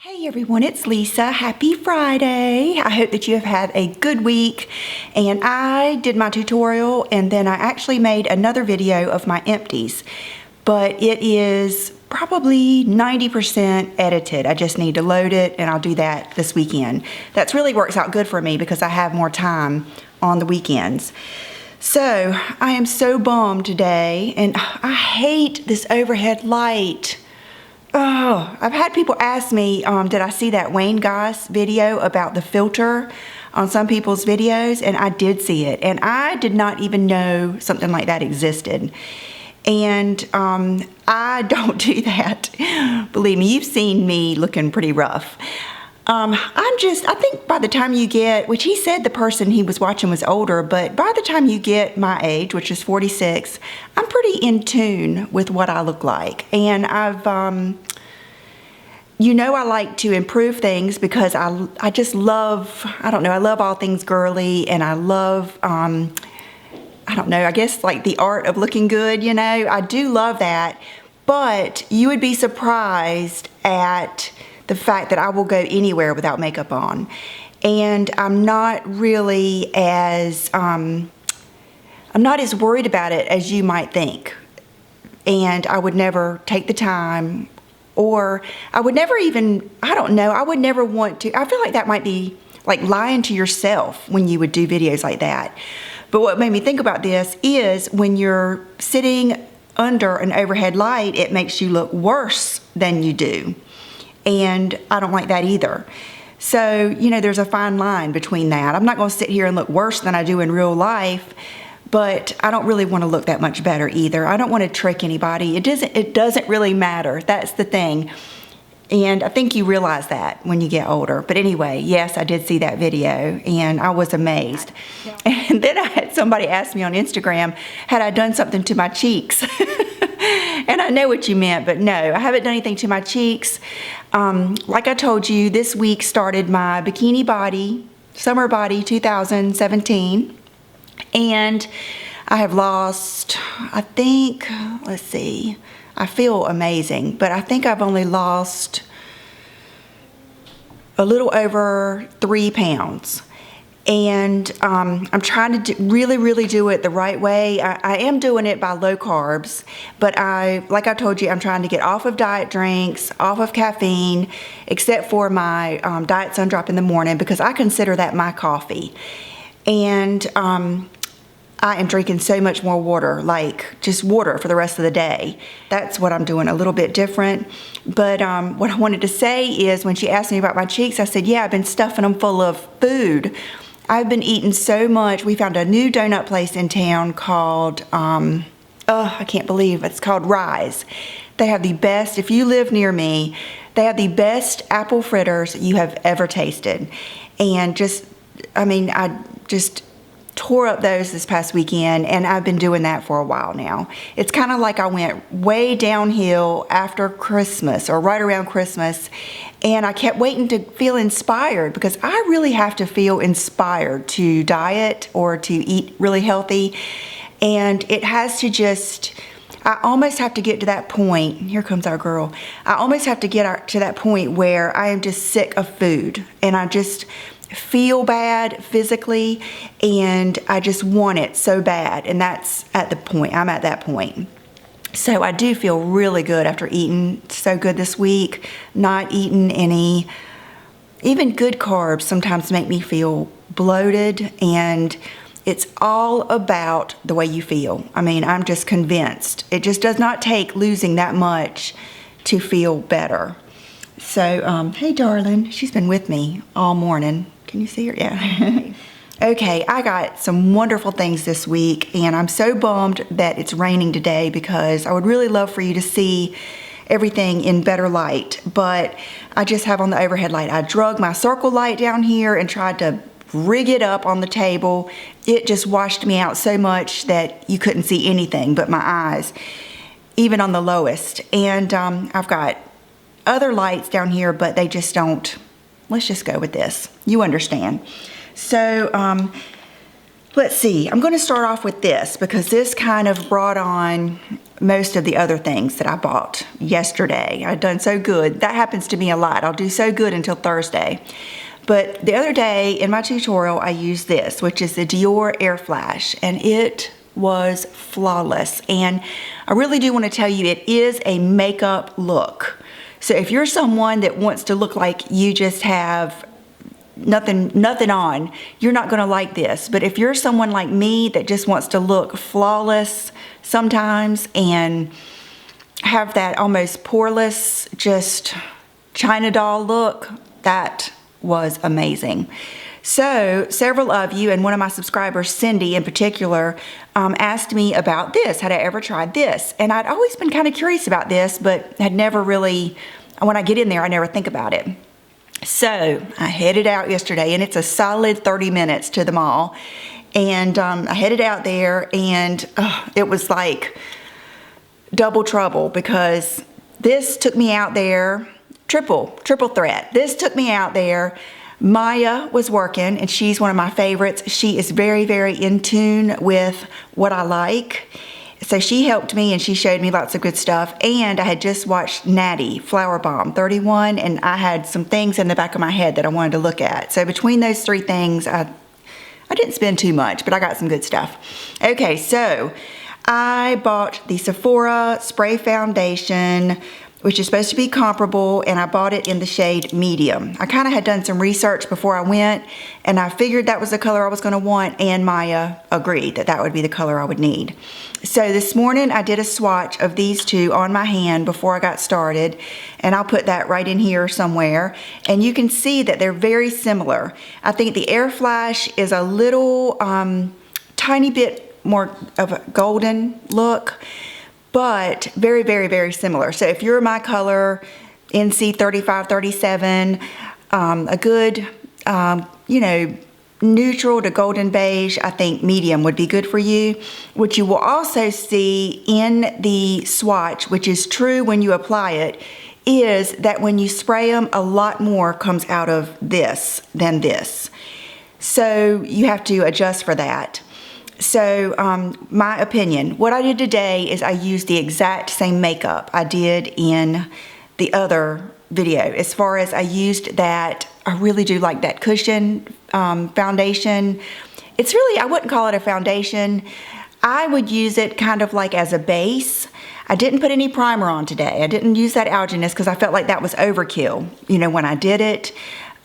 Hey everyone, it's Lisa. Happy Friday. I hope that you have had a good week. And I did my tutorial and then I actually made another video of my empties. But it is probably 90% edited. I just need to load it and I'll do that this weekend. That really works out good for me because I have more time on the weekends. So I am so bummed today and I hate this overhead light. Oh, I've had people ask me, did I see that Wayne Goss video about the filter on some people's videos? And I did see it. And I did not even know something like that existed. And I don't do that. Believe me, you've seen me looking pretty rough. I think by the time you get, which he said the person he was watching was older, but by the time you get my age, which is 46, I'm pretty in tune with what I look like. And I like to improve things because I just love, I love all things girly, and I love, I guess like the art of looking good, I do love that, but you would be surprised at the fact that I will go anywhere without makeup on. And I'm not really as, I'm not as worried about it as you might think. And I would never take the time, or I would never even, I would never want to. I feel like that might be like lying to yourself when you would do videos like that. But what made me think about this is when you're sitting under an overhead light, it makes you look worse than you do. And I don't like that either. So, there's a fine line between that. I'm not going to sit here and look worse than I do in real life, but I don't really want to look that much better either. I don't want to trick anybody. It doesn't really matter. That's the thing. And I think you realize that when you get older. But anyway, yes, I did see that video and I was amazed. Yeah. And then I had somebody ask me on Instagram, had I done something to my cheeks? And I know what you meant, but no, I haven't done anything to my cheeks. Like I told you, this week started my Bikini Body, Summer Body 2017. And I have lost, I think, let's see, I feel amazing, but I think I've only lost a little over 3 pounds. And I'm trying to really do it the right way. I am doing it by low carbs, but like I told you, I'm trying to get off of diet drinks, off of caffeine, except for my diet sun drop in the morning because I consider that my coffee. And I am drinking so much more water, like just water for the rest of the day. That's what I'm doing a little bit different. But what I wanted to say is when she asked me about my cheeks, I said, yeah, I've been stuffing them full of food. I've been eating so much. We found a new donut place in town called, I can't believe it's called Rise. They have the best, if you live near me, they have the best apple fritters you have ever tasted. And I just tore up those this past weekend, and I've been doing that for a while now. It's kind of like I went way downhill after Christmas or right around Christmas, and I kept waiting to feel inspired because I really have to feel inspired to diet or to eat really healthy. And it has to I almost have to get to that point. Here comes our girl. I almost have to get to that point where I am just sick of food and I just feel bad physically and I just want it so bad. And that's at the point, I'm at that point. So I do feel really good after eating so good this week. Not eating any, even good carbs sometimes make me feel bloated, and it's all about the way you feel. I mean, I'm just convinced. It just does not take losing that much to feel better. So, hey darling, she's been with me all morning. Can you see her? Yeah. Okay, I got some wonderful things this week, and I'm so bummed that it's raining today because I would really love for you to see everything in better light, but I just have on the overhead light. I drug my circle light down here and tried to rig it up on the table. It just washed me out so much that you couldn't see anything but my eyes, even on the lowest. And I've got other lights down here, but they just don't. Let's just go with this. You understand. So let's see. I'm going to start off with this because this kind of brought on most of the other things that I bought yesterday. I've done so good. That happens to me a lot. I'll do so good until Thursday. But the other day in my tutorial, I used this, which is the Dior Air Flash, and it was flawless. And I really do want to tell you, it is a makeup look. So if you're someone that wants to look like you just have nothing on, you're not going to like this. But if you're someone like me that just wants to look flawless sometimes and have that almost poreless, just China doll look, that was amazing. So several of you, and one of my subscribers, Cindy in particular, asked me about this. Had I ever tried this? And I'd always been kind of curious about this, but had never really, when I get in there, I never think about it. So I headed out yesterday, and it's a solid 30 minutes to the mall. And I headed out there, and it was like double trouble, because this took me out there, triple threat. This took me out there. Maya was working, and she's one of my favorites. She is very, very in tune with what I like. So she helped me, and she showed me lots of good stuff. And I had just watched Natty Flower Bomb 31, and I had some things in the back of my head that I wanted to look at. So between those three things, I didn't spend too much, but I got some good stuff. Okay, so I bought the Sephora Spray Foundation, which is supposed to be comparable, and I bought it in the shade medium. I kind of had done some research before I went, and I figured that was the color I was gonna want, and Maya agreed that that would be the color I would need. So this morning I did a swatch of these two on my hand before I got started, and I'll put that right in here somewhere. And you can see that they're very similar. I think the Air Flash is a little tiny bit more of a golden look, but very, very, very similar. So if you're my color, NC 3537, a good, you know, neutral to golden beige, I think medium would be good for you. What you will also see in the swatch, which is true when you apply it, is that when you spray them, a lot more comes out of this than this. So you have to adjust for that. So my opinion, what I did today is I used the exact same makeup I did in the other video. As far as I used that, I really do like that cushion foundation. It's really, I wouldn't call it a foundation. I would use it kind of like as a base. I didn't put any primer on today. I didn't use that Alginist because I felt like that was overkill, you know, when I did it.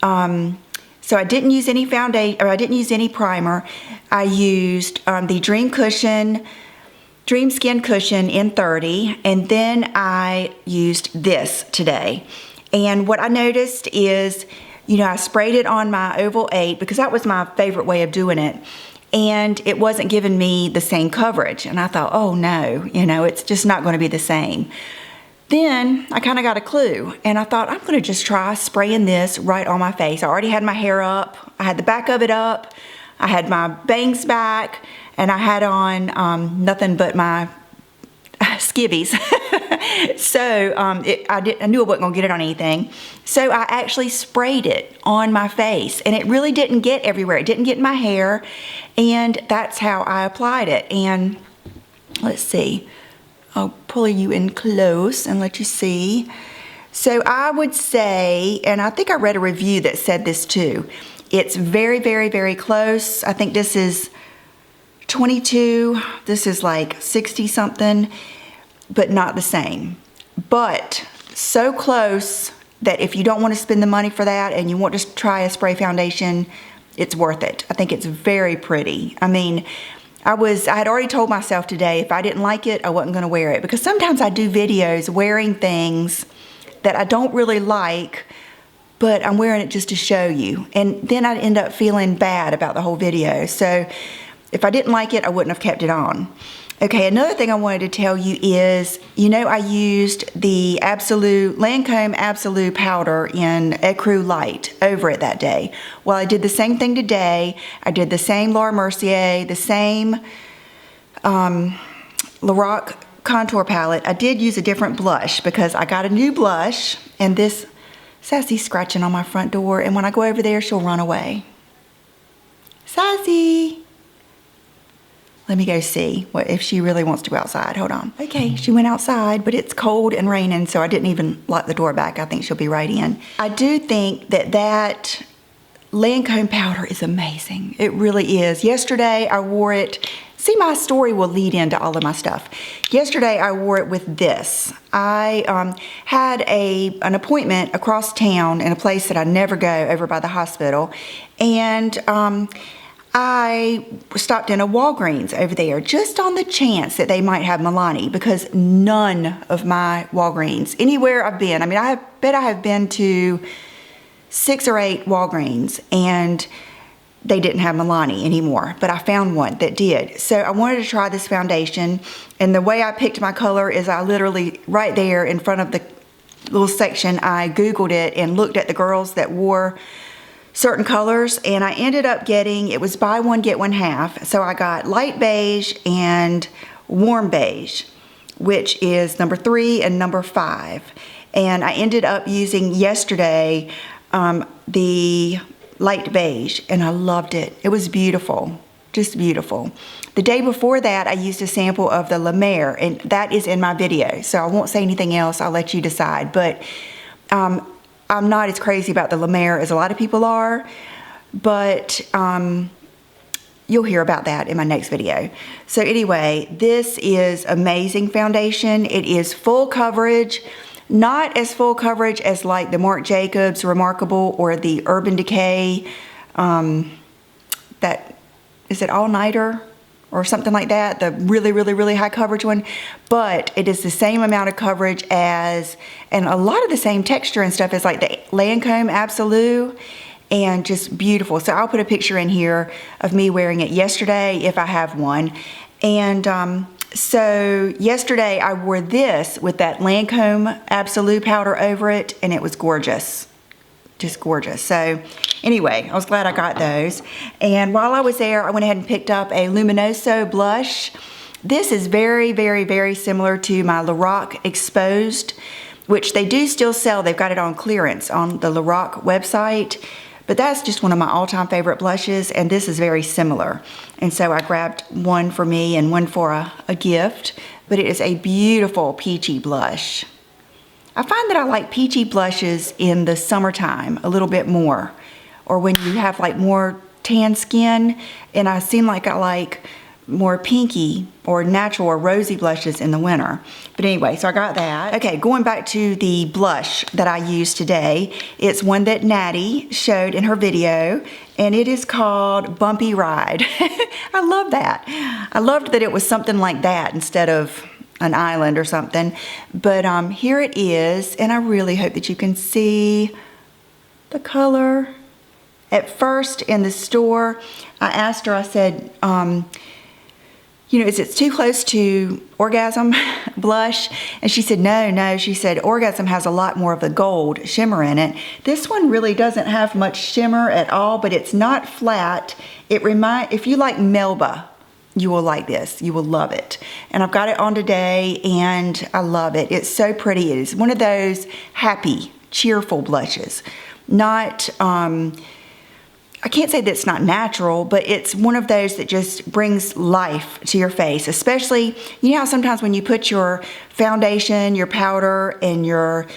So I didn't use any foundation, or I didn't use any primer. I used the Dream Skin Cushion in 30, and then I used this today. And what I noticed is, you know, I sprayed it on my Oval 8 because that was my favorite way of doing it. And it wasn't giving me the same coverage. And I thought, oh no, you know, it's just not going to be the same. Then I kind of got a clue, and I thought, I'm going to just try spraying this right on my face. I already had my hair up. I had the back of it up. I had my bangs back, and I had on nothing but my skivvies. So I knew I wasn't going to get it on anything. So I actually sprayed it on my face, and it really didn't get everywhere. It didn't get in my hair, and that's how I applied it. And let's see. I'll pull you in close and let you see. So I would say, and I think I read a review that said this too, it's very, very, very close. I think this is 22, this is like 60 something, but not the same. But so close that if you don't want to spend the money for that and you want to try a spray foundation, it's worth it. I think it's very pretty. I mean, I had already told myself today if I didn't like it, I wasn't going to wear it, because sometimes I do videos wearing things that I don't really like, but I'm wearing it just to show you, and then I'd end up feeling bad about the whole video. So if I didn't like it, I wouldn't have kept it on. Okay, another thing I wanted to tell you is, you know, I used the Lancome Absolute powder in Ecru Light over it that day. Well, I did the same thing today. I did the same Laura Mercier, the same Lorac contour palette. I did use a different blush because I got a new blush, and this Sassy's scratching on my front door, and when I go over there, she'll run away. Sassy! Let me go see if she really wants to go outside. Hold on. Okay, she went outside, but it's cold and raining, so I didn't even lock the door back. I think she'll be right in. I do think that Lancome powder is amazing. It really is. Yesterday, I wore it. See, my story will lead into all of my stuff. Yesterday, I wore it with this. I had an appointment across town in a place that I never go, over by the hospital, and I stopped in a Walgreens over there just on the chance that they might have Milani, because none of my Walgreens, anywhere I've been, I mean, I bet I have been to 6 or 8 Walgreens, and they didn't have Milani anymore, but I found one that did. So I wanted to try this foundation, and the way I picked my color is I literally, right there in front of the little section, I Googled it and looked at the girls that wore certain colors, and I ended up getting, it was buy one, get one half. So I got light beige and warm beige, which is number 3 and number 5. And I ended up using yesterday the light beige, and I loved it. It was beautiful, just beautiful. The day before that, I used a sample of the La Mer, and that is in my video, so I won't say anything else. I'll let you decide. But I'm not as crazy about the La Mer as a lot of people are, but you'll hear about that in my next video. So anyway, this is amazing foundation. It is full coverage. Not as full coverage as like the Marc Jacobs Remarkable or the Urban Decay, that, is it All Nighter or something like that, the really, really, really high coverage one. But it is the same amount of coverage as, and a lot of the same texture and stuff as like the Lancome Absolute, and just beautiful. So I'll put a picture in here of me wearing it yesterday if I have one. And so yesterday I wore this with that Lancome Absolute powder over it, and it was gorgeous, just gorgeous. So anyway, I was glad I got those. And while I was there, I went ahead and picked up a Luminoso blush. This is very, very, very similar to my Lorac Exposed, which they do still sell. They've got it on clearance on the Lorac website. But that's just one of my all-time favorite blushes, and this is very similar. And so I grabbed one for me and one for a gift, but it is a beautiful peachy blush. I find that I like peachy blushes in the summertime a little bit more, or when you have like more tan skin, and I seem like I like more pinky or natural or rosy blushes in the winter. But anyway, so I got that. Okay, going back to the blush that I used today, it's one that Natty showed in her video, and it is called Bumpy Ride. I love that. I loved that it was something like that instead of an island or something. But here it is, and I really hope that you can see the color. At first in the store, I asked her, I said, you know, is it too close to Orgasm blush? And she said, no. She said, Orgasm has a lot more of the gold shimmer in it. This one really doesn't have much shimmer at all, but it's not flat. If you like Melba, you will like this. You will love it. And I've got it on today, and I love it. It's so pretty. It is one of those happy, cheerful blushes. Not, I can't say that it's not natural, but it's one of those that just brings life to your face. Especially, you know how sometimes when you put your foundation, your powder, and your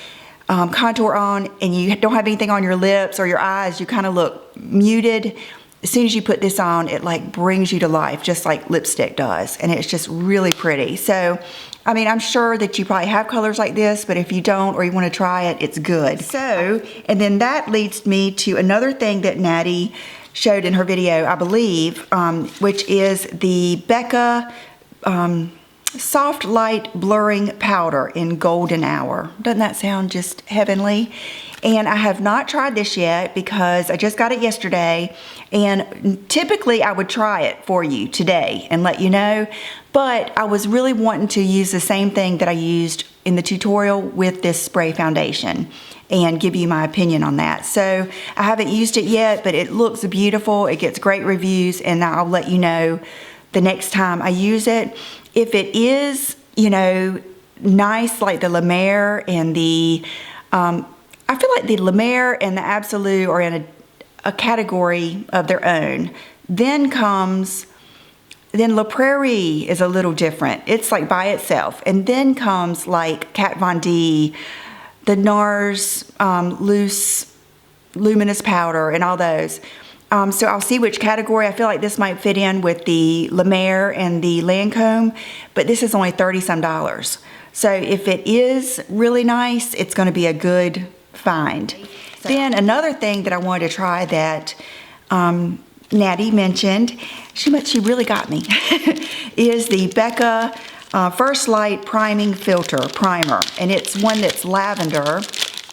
contour on, and you don't have anything on your lips or your eyes, you kind of look muted. As soon as you put this on, it like brings you to life, just like lipstick does. And it's just really pretty. So, I mean, I'm sure that you probably have colors like this, but if you don't or you want to try it, it's good. So, and then that leads me to another thing that Natty showed in her video, I believe, which is the Becca Soft Light Blurring Powder in Golden Hour. Doesn't that sound just heavenly? And I have not tried this yet because I just got it yesterday, and typically I would try it for you today and let you know, but I was really wanting to use the same thing that I used in the tutorial with this spray foundation and give you my opinion on that. So I haven't used it yet, but it looks beautiful. It gets great reviews, and I'll let you know the next time I use it. If it is, you know, nice like the La Mer and the, I feel like the La Mer and the Absolute are in a category of their own. Then comes Then La Prairie is a little different. It's like by itself. And then comes like Kat Von D, the NARS loose luminous powder, and all those. So I'll see which category. I feel like this might fit in with the La Mer and the Lancome, but this is only $30 some. So if it is really nice, it's going to be a good find. Then another thing that I wanted to try that Natty mentioned, she really got me, is the Becca First Light Priming Filter Primer. And it's one that's lavender.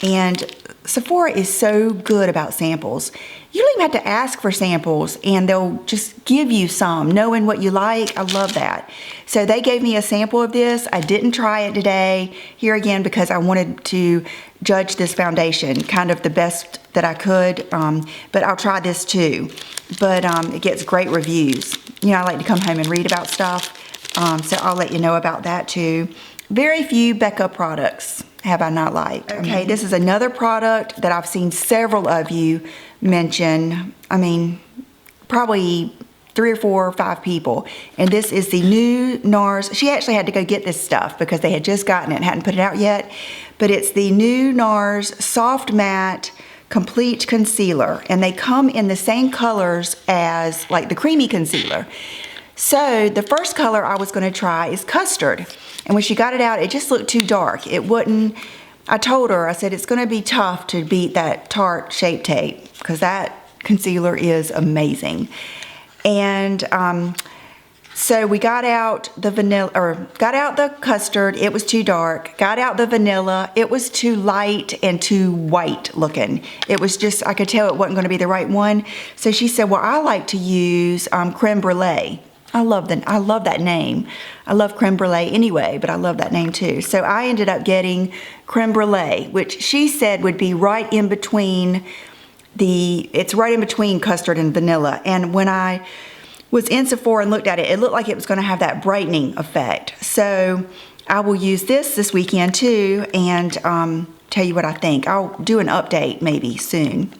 And Sephora is so good about samples. You don't even have to ask for samples, and they'll just give you some, knowing what you like. I love that. So they gave me a sample of this. I didn't try it today, here again, because I wanted to judge this foundation, kind of the best that I could, but I'll try this too. But it gets great reviews. You know, I like to come home and read about stuff, so I'll let you know about that too. Very few Becca products have I not liked. Okay, this is another product that I've seen several of you mention. I mean, probably 3 or 4 or 5 people. And this is the new NARS. She actually had to go get this stuff because they had just gotten it and hadn't put it out yet. But it's the new NARS Soft Matte Complete Concealer. And they come in the same colors as like the creamy concealer. So the first color I was going to try is Custard. And when she got it out, it just looked too dark. It wouldn't, I told her, I said, it's going to be tough to beat that Tarte Shape Tape because that concealer is amazing. And so we got out the vanilla, or got out the Custard. It was too dark. Got out the vanilla. It was too light and too white looking. It was just, I could tell it wasn't going to be the right one. So she said, well, I like to use Creme Brulee. I love that name. I love Creme Brulee anyway, but I love that name too. So I ended up getting Creme Brulee, which she said would be right in between it's right in between Custard and vanilla. And when I was in Sephora and looked at it, it looked like it was going to have that brightening effect. So I will use this weekend too and tell you what I think. I'll do an update maybe soon.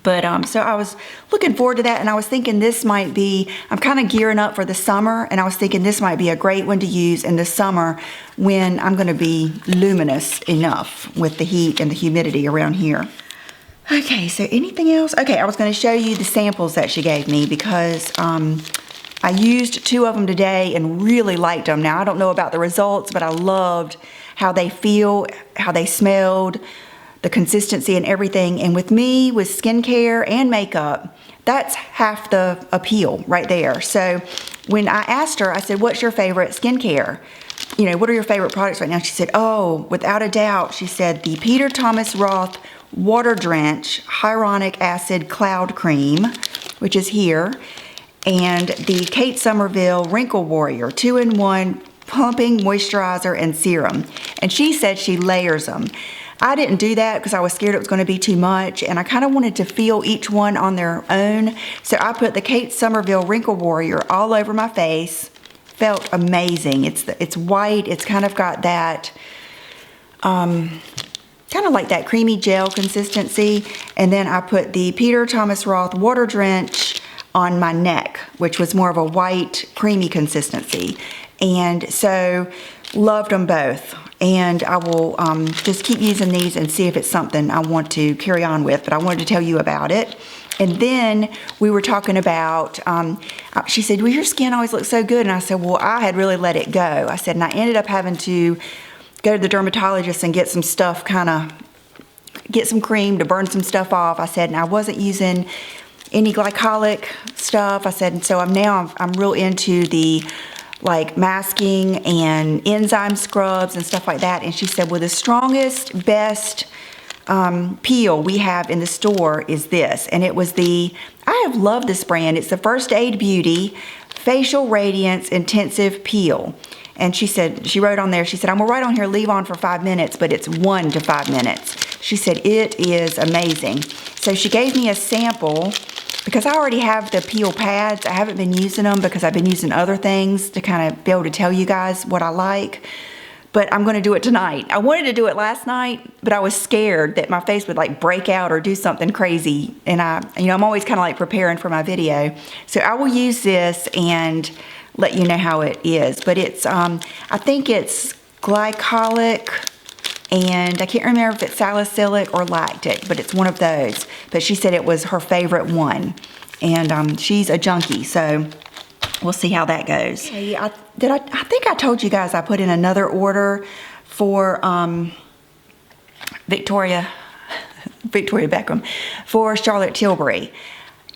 But so I was looking forward to that, and I was thinking this might be, I'm kind of gearing up for the summer, and I was thinking this might be a great one to use in the summer when I'm going to be luminous enough with the heat and the humidity around here. Okay, so anything else? Okay, I was going to show you the samples that she gave me because I used 2 of them today and really liked them. Now, I don't know about the results, but I loved how they feel, how they smelled, the consistency and everything. And with me, with skincare and makeup, that's half the appeal right there. So when I asked her, I said, what's your favorite skincare? You know, what are your favorite products right now? She said, oh, without a doubt, she said, the Peter Thomas Roth Water Drench Hyaluronic Acid Cloud Cream, which is here, and the Kate Somerville Wrinkle Warrior 2-in-1 Pumping Moisturizer and Serum. And she said she layers them. I didn't do that because I was scared it was going to be too much, and I kind of wanted to feel each one on their own. So I put the Kate Somerville Wrinkle Warrior all over my face. Felt amazing. It's white. It's kind of got that, kind of like that creamy gel consistency. And then I put the Peter Thomas Roth Water Drench on my neck, which was more of a white, creamy consistency. And so loved them both. And I will just keep using these and see if it's something I want to carry on with. But I wanted to tell you about it. And then we were talking about, she said, well, your skin always looks so good. And I said, well, I had really let it go. I said, and I ended up having to go to the dermatologist and get some stuff, get some cream to burn some stuff off. I said, and I wasn't using any glycolic stuff. I said, and so I'm real into the like masking and enzyme scrubs and stuff like that. And she said, well, the strongest, best peel we have in the store is this. And it was I have loved this brand. It's the First Aid Beauty Facial Radiance Intensive Peel. And she said, she wrote on there, she said, I'm gonna write on here, leave on for 5 minutes, but it's 1 to 5 minutes. She said, it is amazing. So she gave me a sample because I already have the peel pads. I haven't been using them because I've been using other things to kind of be able to tell you guys what I like. but I'm gonna do it tonight. I wanted to do it last night, but I was scared that my face would like break out or do something crazy. And I'm always kind of like preparing for my video. So I will use this and let you know how it is. But it's, I think it's glycolic, and I can't remember if it's salicylic or lactic, but it's one of those. But she said it was her favorite one. And she's a junkie, so we'll see how that goes. Okay, I think I told you guys I put in another order for Victoria Beckham for Charlotte Tilbury.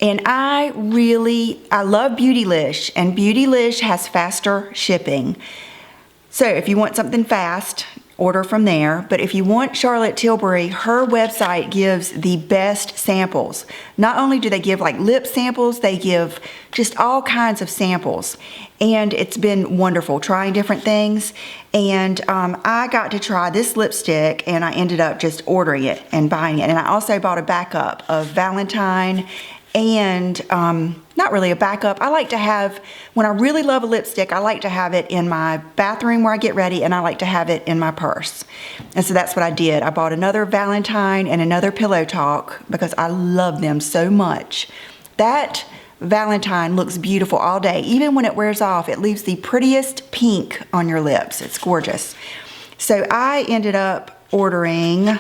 And I love Beautylish, and Beautylish has faster shipping. So if you want something fast, order from there. But if you want Charlotte Tilbury, her website gives the best samples. Not only do they give like lip samples, they give just all kinds of samples. And it's been wonderful trying different things. And I got to try this lipstick, and I ended up just ordering it and buying it. And I also bought a backup of Valentine, and not really a backup. I like to have, when I really love a lipstick, I like to have it in my bathroom where I get ready, and I like to have it in my purse. And so that's what I did. I bought another Valentine and another Pillow Talk because I love them so much. That Valentine looks beautiful all day. Even when it wears off, it leaves the prettiest pink on your lips. It's gorgeous. So I ended up ordering,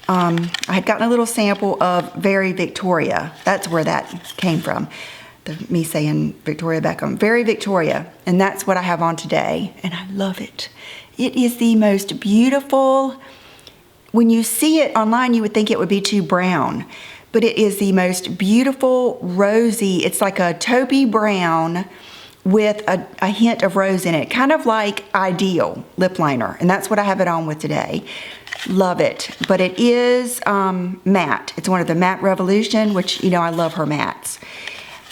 I had gotten a little sample of Very Victoria. That's where that came from. Me saying Victoria Beckham. Very Victoria. And that's what I have on today. And I love it. It is the most beautiful. When you see it online, you would think it would be too brown. But it is the most beautiful rosy. It's like a taupey brown with a hint of rose in it. Kind of like Ideal lip liner. And that's what I have it on with today. Love it. But it is matte. It's one of the Matte Revolution, which, you know, I love her mattes.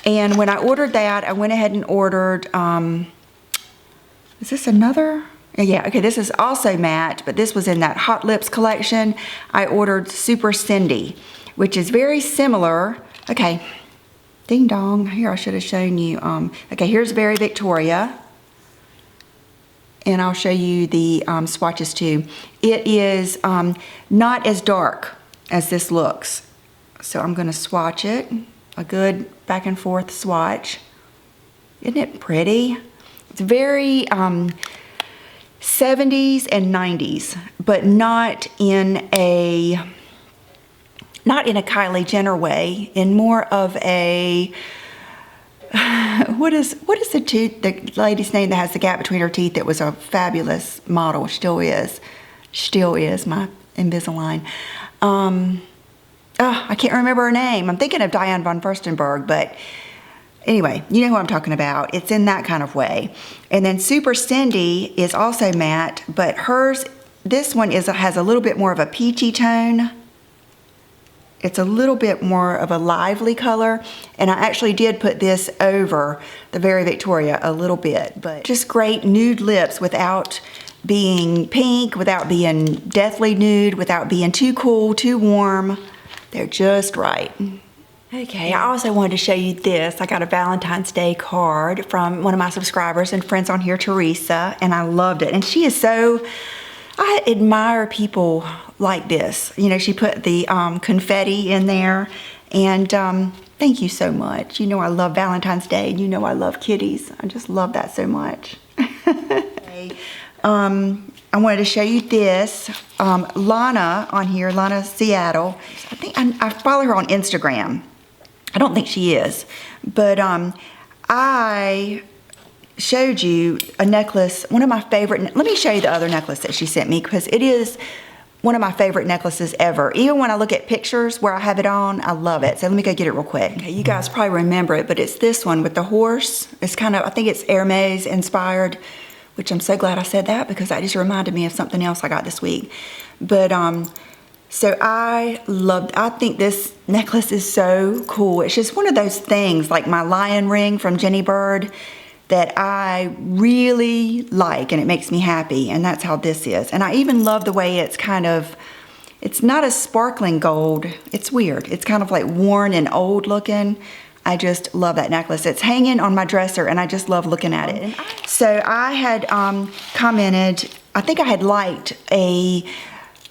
And when I ordered that, I went ahead and ordered, is this another? Yeah, okay, this is also matte, but this was in that Hot Lips collection. I ordered Super Cindy, which is very similar. Okay, ding dong. Here, I should have shown you. Okay, here's Very Victoria. And I'll show you the swatches too. It is not as dark as this looks. So I'm gonna swatch it. A good back and forth swatch. Isn't it pretty? It's very 70s and 90s, but not in a Kylie Jenner way, in more of a, what is the lady's name that has the gap between her teeth that was a fabulous model, still is my Invisalign. I can't remember her name. I'm thinking of Diane von Furstenberg, but anyway, you know who I'm talking about. It's in that kind of way. And then Super Cindy is also matte, but this one has a little bit more of a peachy tone. It's a little bit more of a lively color, and I actually did put this over the Very Victoria a little bit, but just great nude lips without being pink, without being deathly nude, without being too cool, too warm. They're just right. Okay, I also wanted to show you this. I got a Valentine's Day card from one of my subscribers and friends on here, Teresa, and I loved it. And she is so, I admire people like this. You know, she put the confetti in there, and thank you so much. You know I love Valentine's Day, and you know I love kitties. I just love that so much. Okay. I wanted to show you this. Lana on here, Lana Seattle. I think I follow her on Instagram. I don't think she is, but I showed you a necklace, one of my favorite. Let me show you the other necklace that she sent me, because it is one of my favorite necklaces ever. Even when I look at pictures where I have it on, I love it. So let me go get it real quick. Okay, you guys probably remember it, but it's this one with the horse. It's kind of, I think it's Hermes inspired, which I'm so glad I said that, because that just reminded me of something else I got this week. But so I think this necklace is so cool. It's just one of those things, like my lion ring from Jenny Bird, that I really like, and it makes me happy, and that's how this is. And I even love the way it's kind of, it's not a sparkling gold. It's weird. It's kind of like worn and old looking. I just love that necklace. It's hanging on my dresser and I just love looking at it. So I had commented, I think I had liked a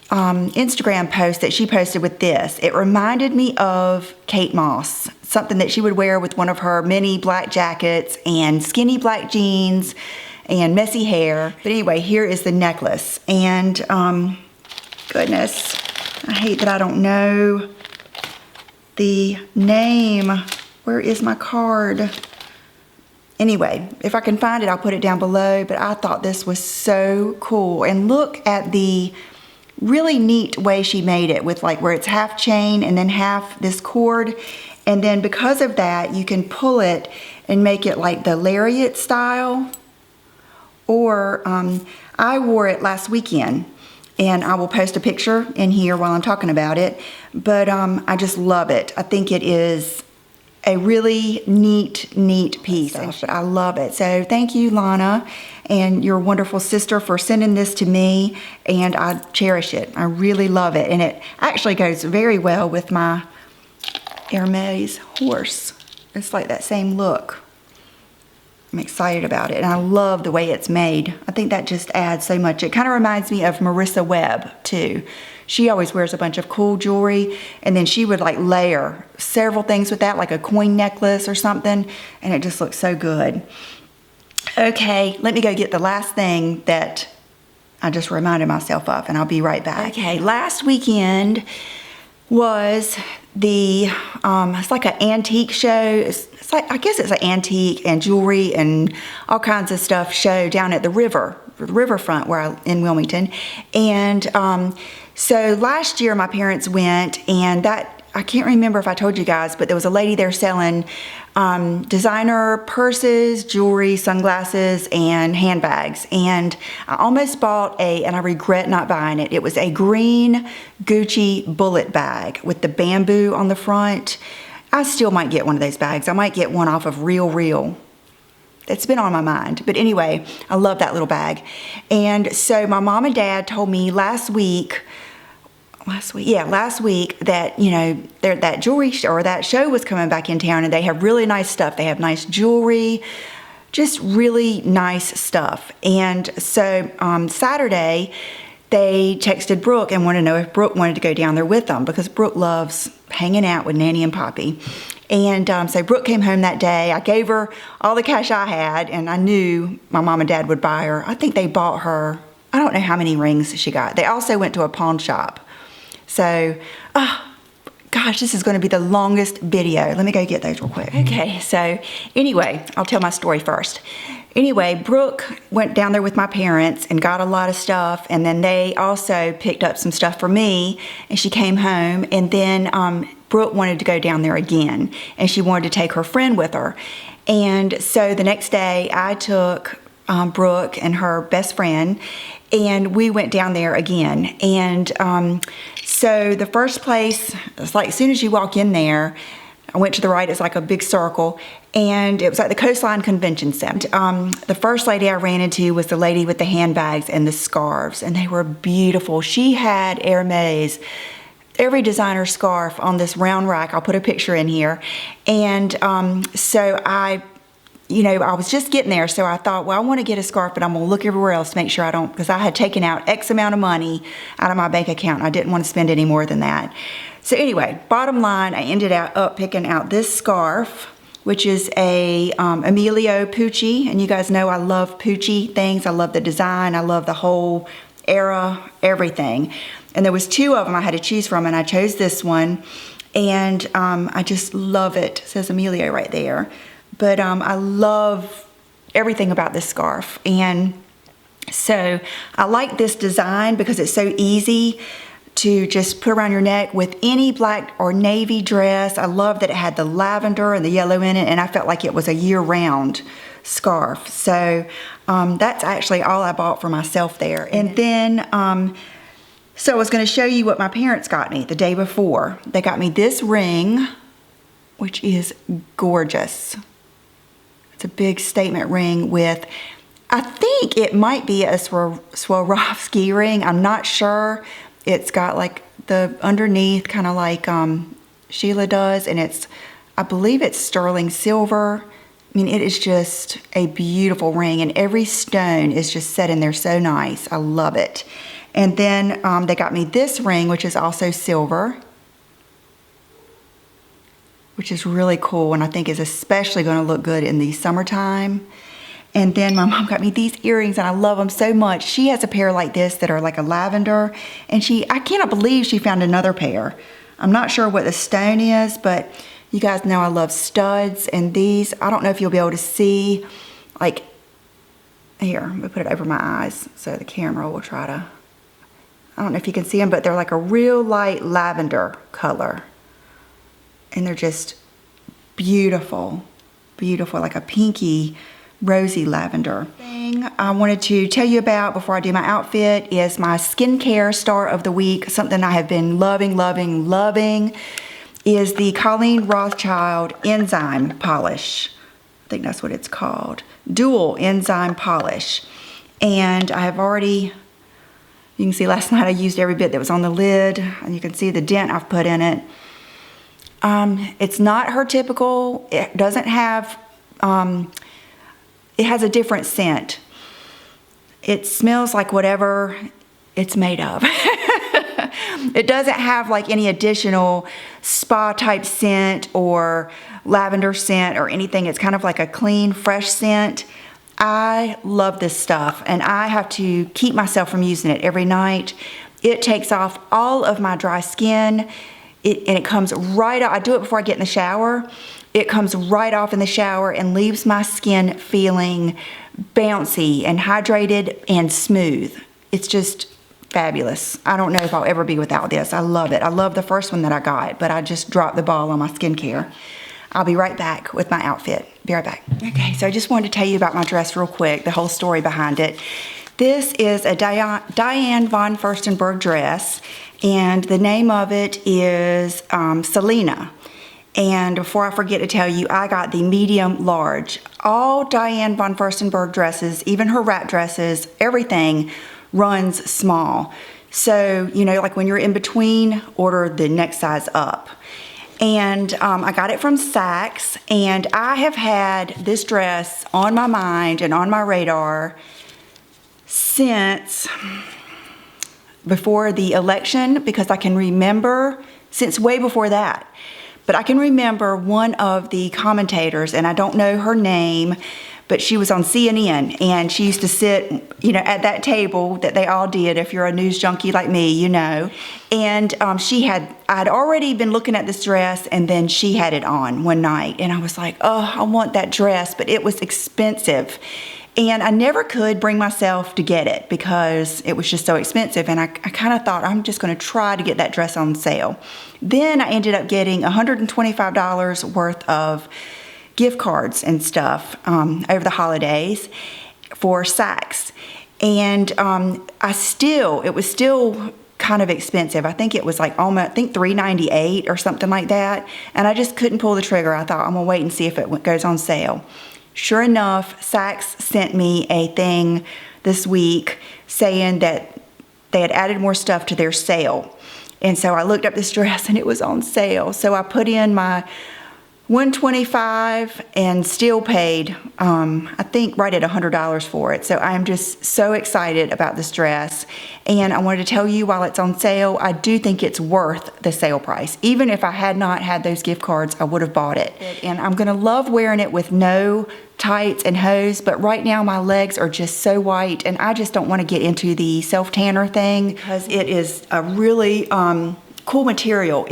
Instagram post that she posted with this. It reminded me of Kate Moss, something that she would wear with one of her mini black jackets and skinny black jeans and messy hair. But anyway, here is the necklace. And goodness, I hate that I don't know the name. Where is my card? Anyway, if I can find it, I'll put it down below. But I thought this was so cool. And look at the really neat way she made it with like where it's half chain and then half this cord. And then because of that, you can pull it and make it like the lariat style. Or I wore it last weekend. And I will post a picture in here while I'm talking about it. But I just love it. I think it is a really neat piece. But I love it. So thank you, Lana, and your wonderful sister for sending this to me. And I cherish it. I really love it. And it actually goes very well with my Hermes horse. It's like that same look. I'm excited about it, and I love the way it's made. I think that just adds so much. It kind of reminds me of Marissa Webb, too. She always wears a bunch of cool jewelry, and then she would like layer several things with that, like a coin necklace or something, and it just looks so good. Okay, let me go get the last thing that I just reminded myself of, and I'll be right back. Okay, last weekend was the, it's like an antique show. It's like, I guess it's an antique and jewelry and all kinds of stuff show down at the riverfront in Wilmington. And so last year my parents went, and I can't remember if I told you guys, but there was a lady there selling designer purses, jewelry, sunglasses, and handbags. And I almost bought and I regret not buying it. It was a green Gucci bullet bag with the bamboo on the front. I still might get one of those bags. I might get one off of Real. It's been on my mind. But anyway, I love that little bag. And so my mom and dad told me last week that, you know, that jewelry or that show was coming back in town, and they have really nice stuff. They have nice jewelry, just really nice stuff. And so Saturday, they texted Brooke and wanted to know if Brooke wanted to go down there with them, because Brooke loves hanging out with Nanny and Poppy. And so Brooke came home that day. I gave her all the cash I had, and I knew my mom and dad would buy her. I think they bought her, I don't know how many rings she got. They also went to a pawn shop. So, gosh, this is going to be the longest video. Let me go get those real quick. Okay, so anyway, I'll tell my story first. Anyway, Brooke went down there with my parents and got a lot of stuff, and then they also picked up some stuff for me, and she came home, and then Brooke wanted to go down there again, and she wanted to take her friend with her. And so the next day, I took Brooke and her best friend, and we went down there again. And so the first place, it's like as soon as you walk in there, I went to the right, it's like a big circle, and it was like the Coastline Convention Center. The first lady I ran into was the lady with the handbags and the scarves, and they were beautiful. She had Hermes, every designer scarf on this round rack. I'll put a picture in here. And so I was just getting there, so I thought, well, I want to get a scarf, but I'm going to look everywhere else to make sure I don't, because I had taken out X amount of money out of my bank account, and I didn't want to spend any more than that. So anyway, bottom line, I ended up picking out this scarf, which is a Emilio Pucci, and you guys know I love Pucci things. I love the design. I love the whole era, everything. And there was two of them I had to choose from, and I chose this one, and I just love it. It says Emilio right there. But I love everything about this scarf. And so I like this design because it's so easy to just put around your neck with any black or navy dress. I love that it had the lavender and the yellow in it, and I felt like it was a year-round scarf. So that's actually all I bought for myself there. And then, so I was going to show you what my parents got me the day before. They got me this ring, which is gorgeous. It's a big statement ring with, I think it might be a Swarovski ring. I'm not sure. It's got like the underneath kind of like Sheila does, and it's I believe it's sterling silver. I mean, it is just a beautiful ring, and every stone is just set in there so nice. I love it. And then they got me this ring, which is also silver, which is really cool, and I think is especially going to look good in the summertime. And then my mom got me these earrings, and I love them so much. She has a pair like this that are like a lavender, and I cannot believe she found another pair. I'm not sure what the stone is, but you guys know I love studs, and these, I don't know if you'll be able to see, like, here, let me put it over my eyes so the camera will try to, I don't know if you can see them, but they're like a real light lavender color. And they're just beautiful, beautiful, like a pinky, rosy lavender. Thing I wanted to tell you about before I do my outfit is my skincare star of the week. Something I have been loving, loving, loving is the Colleen Rothschild Enzyme Polish. I think that's what it's called. Dual Enzyme Polish. And I have already, you can see last night I used every bit that was on the lid, and you can see the dent I've put in it. It's not her typical, it doesn't have, it has a different scent. It smells like whatever it's made of. It doesn't have like any additional spa type scent or lavender scent or anything. It's kind of like a clean, fresh scent. I love this stuff, and I have to keep myself from using it every night. It takes off all of my dry skin, and it comes right out. I do it before I get in the shower. It comes right off in the shower and leaves my skin feeling bouncy and hydrated and smooth. It's just fabulous. I don't know if I'll ever be without this. I love it. I love the first one that I got, but I just dropped the ball on my skincare. I'll be right back with my outfit. Be right back. Okay, so I just wanted to tell you about my dress real quick, the whole story behind it. This is a Diane von Furstenberg dress, and the name of it is Celina. And before I forget to tell you, I got the medium large. All Diane von Furstenberg dresses, even her wrap dresses, everything runs small. So, you know, like when you're in between, order the next size up. And I got it from Saks, and I have had this dress on my mind and on my radar since before the election, because I can remember, since way before that. But I can remember one of the commentators, and I don't know her name, but she was on CNN, and she used to sit, you know, at that table that they all did. If you're a news junkie like me, you know. And I'd already been looking at this dress, and then she had it on one night, and I was like, oh, I want that dress, but it was expensive. And I never could bring myself to get it because it was just so expensive. And I kind of thought, I'm just going to try to get that dress on sale. Then I ended up getting $125 worth of gift cards and stuff over the holidays for Saks. And it was still kind of expensive. I think it was like almost, I think $398 or something like that. And I just couldn't pull the trigger. I thought, I'm going to wait and see if it goes on sale. Sure enough, Saks sent me a thing this week saying that they had added more stuff to their sale. And so I looked up this dress and it was on sale. So I put in my $125 and still paid, I think right at $100 for it. So I'm just so excited about this dress. And I wanted to tell you, while it's on sale, I do think it's worth the sale price. Even if I had not had those gift cards, I would have bought it. And I'm gonna love wearing it with no tights and hose, but right now my legs are just so white, and I just don't want to get into the self-tanner thing because it is a really cool material.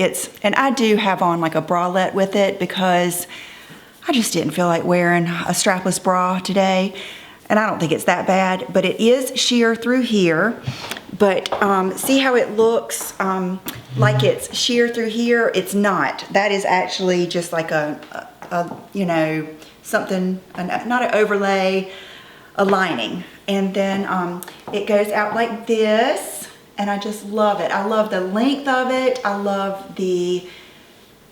And I do have on like a bralette with it because I just didn't feel like wearing a strapless bra today, and I don't think it's that bad, but it is sheer through here. But see how it looks like it's sheer through here? It's not. That is actually just like a you know, something, not an overlay, a lining. And then it goes out like this, and I just love it. I love the length of it. I love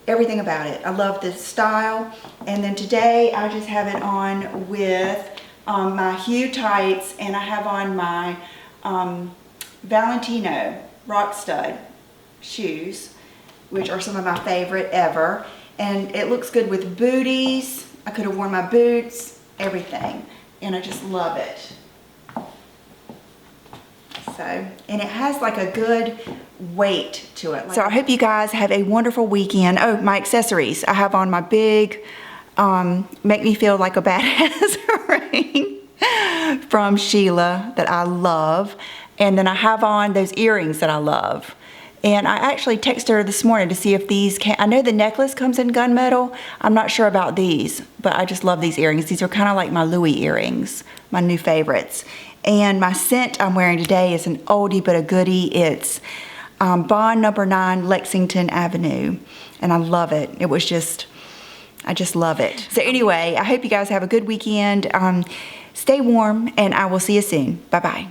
everything about it. I love the style. And then today I just have it on with my Hue tights, and I have on my Valentino Rockstud shoes, which are some of my favorite ever. And it looks good with booties. I could have worn my boots, everything. And I just love it. So, and it has like a good weight to it. So I hope you guys have a wonderful weekend. Oh, my accessories. I have on my big, make me feel like a badass ring from Sheila that I love. And then I have on those earrings that I love. And I actually texted her this morning to see if these can, I know the necklace comes in gunmetal. I'm not sure about these, but I just love these earrings. These are kind of like my Louis earrings, my new favorites. And my scent I'm wearing today is an oldie but a goodie. It's Bond No. 9 Lexington Avenue. And I love it. It was just, I just love it. So anyway, I hope you guys have a good weekend. Stay warm and I will see you soon. Bye-bye.